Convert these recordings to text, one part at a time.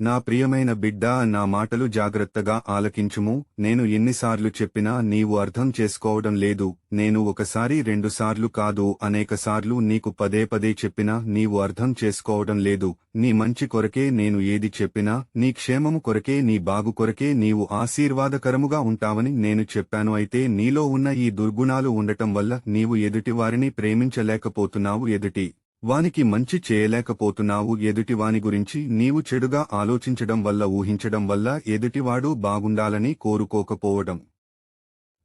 నా ప్రియమైన బిడ్డా, నా మాటలు జాగ్రత్తగా ఆలకించుము. నేను ఎన్నిసార్లు చెప్పినా నీవు అర్థం చేసుకోవడం లేదు. నేను ఒకసారి రెండుసార్లు కాదు, అనేకసార్లు నీకు పదే పదే చెప్పినా నీవు అర్థం చేసుకోవడం లేదు. నీ మంచి కొరకే నేను ఏది చెప్పినా, నీ క్షేమము కొరకే, నీ బాగు కొరకే, నీవు ఆశీర్వాదకరముగా ఉంటావని నేను చెప్పాను. అయితే నీలో ఉన్న ఈ దుర్గుణాలు ఉండటం వల్ల నీవు ఎదుటివారిని ప్రేమించలేకపోతున్నావు, ఎదుటి వానికి మంచి చేయలేకపోతున్నావు. ఎదుటివాని గురించి నీవు చెడుగా ఆలోచించడం వల్ల, ఊహించడం వల్ల, ఎదుటివాడు బాగుండాలని కోరుకోకపోవడం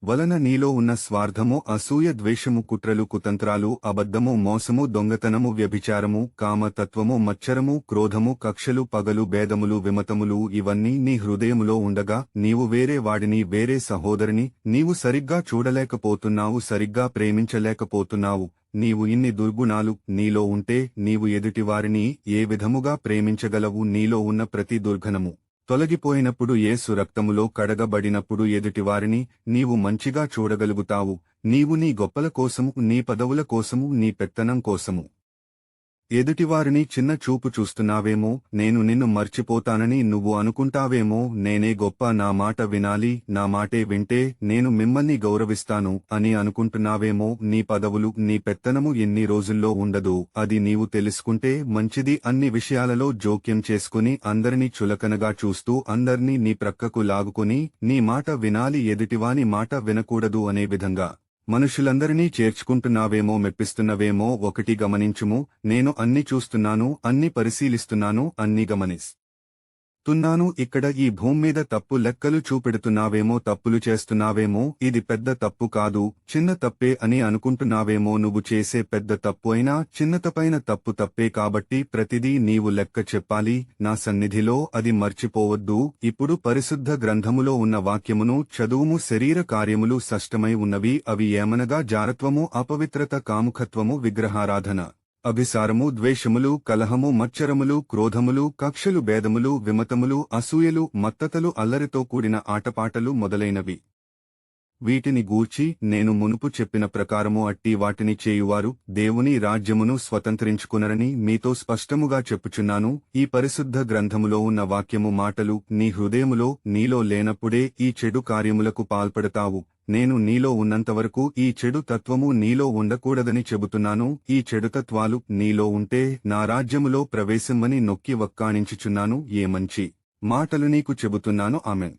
వలన నీలో ఉన్న స్వార్థము, అసూయ, ద్వేషము, కుట్రలు, కుతంత్రాలు, అబద్ధము, మోసము, దొంగతనము, వ్యభిచారము, కామతత్వము, మచ్చరము, క్రోధము, కక్షలు, పగలు, భేదములు, విమతములు ఇవన్నీ నీ హృదయములో ఉండగా నీవు వేరే వాడిని, వేరే సహోదరిని నీవు సరిగ్గా చూడలేకపోతున్నావు, సరిగ్గా ప్రేమించలేకపోతున్నావు. నీవు ఇన్ని దుర్గుణాలు నీలో ఉంటే నీవు ఎదుటివారిని ఏ విధముగా ప్రేమించగలవు? నీలో ఉన్న ప్రతి దుర్గుణము తొలగిపోయినప్పుడు, యేసు రక్తములో కడగబడినప్పుడు ఎదుటివారిని నీవు మంచిగా చూడగలుగుతావు. నీవు నీ గొప్పల కోసము, నీ పదవుల కోసము, నీ పెత్తనం కోసము ఎదుటివారిని చిన్న చూపు చూస్తున్నావేమో. నేను నిన్ను మర్చిపోతానని నువ్వు అనుకుంటావేమో. నేనే గొప్ప, నా మాట వినాలి, నా మాటే వింటే నేను మిమ్మల్ని గౌరవిస్తాను అని అనుకుంటున్నావేమో. నీ పదవులు, నీ పెత్తనము ఎన్ని రోజుల్లో ఉండదు. అది నీవు తెలుసుకుంటే మంచిది. అన్ని విషయాలలో జోక్యం చేసుకుని, అందరినీ చులకనగా చూస్తూ, అందర్నీ నీ ప్రక్కకు లాగుకుని, నీ మాట వినాలి, ఎదుటివాని మాట వినకూడదు అనే విధంగా మనుషులందరినీ చేర్చుకుంటున్నావేమో, మెప్పిస్తున్నవేమో. ఒకటి గమనించుము, నేను అన్ని చూస్తున్నాను, అన్ని పరిశీలిస్తున్నాను, అన్ని గమనిస్తున్నాను. ఇక్కడ ఈ భూమి మీద తప్పు లెక్కలు చూపెడుతున్నావేమో, తప్పులు చేస్తున్నావేమో. ఇది పెద్ద తప్పు కాదు, చిన్న తప్పే అని అనుకుంటున్నావేమో. నువ్వు చేసే పెద్ద తప్పు అయినా చిన్నతపైన తప్పు తప్పే కాబట్టి ప్రతిదీ నీవు లెక్క చెప్పాలి. నా సన్నిధిలో అది మర్చిపోవద్దు. ఇప్పుడు పరిశుద్ధ గ్రంథములో ఉన్న వాక్యమును చదువుము. శరీర కార్యములు సష్టమై ఉన్నవి. అవి ఏమనగా జారత్వము, అపవిత్రత, కాముకత్వము, విగ్రహారాధన, అభిసారము, ద్వేషములు, కలహము, మచ్చరములు, క్రోధములు, కక్షలు, భేదములు, విమతములు, అసూయలు, మత్తతలు, అల్లరితో కూడిన ఆటపాటలు మొదలైనవి. వీటిని గూర్చి నేను మునుపు చెప్పిన ప్రకారము అట్టి వాటిని చేయువారు దేవుని రాజ్యమును స్వతంత్రించుకునరని మీతో స్పష్టముగా చెప్పుచున్నాను. ఈ పరిశుద్ధ గ్రంథములో ఉన్న వాక్యము మాటలు నీ హృదయములో, నీలో లేనప్పుడే ఈ చెడు కార్యములకు పాల్పడతావు. నేను నీలో ఉన్నంతవరకు ఈ చెడు తత్వము నీలో ఉండకూడదని చెబుతున్నాను. ఈ చెడుతత్వాలు నీలో ఉంటే నా రాజ్యములో ప్రవేశిమ్మని నొక్కి వక్కాణించుచున్నాను. ఏ మంచి మాటలు నీకు చెబుతున్నాను. ఆమెన్.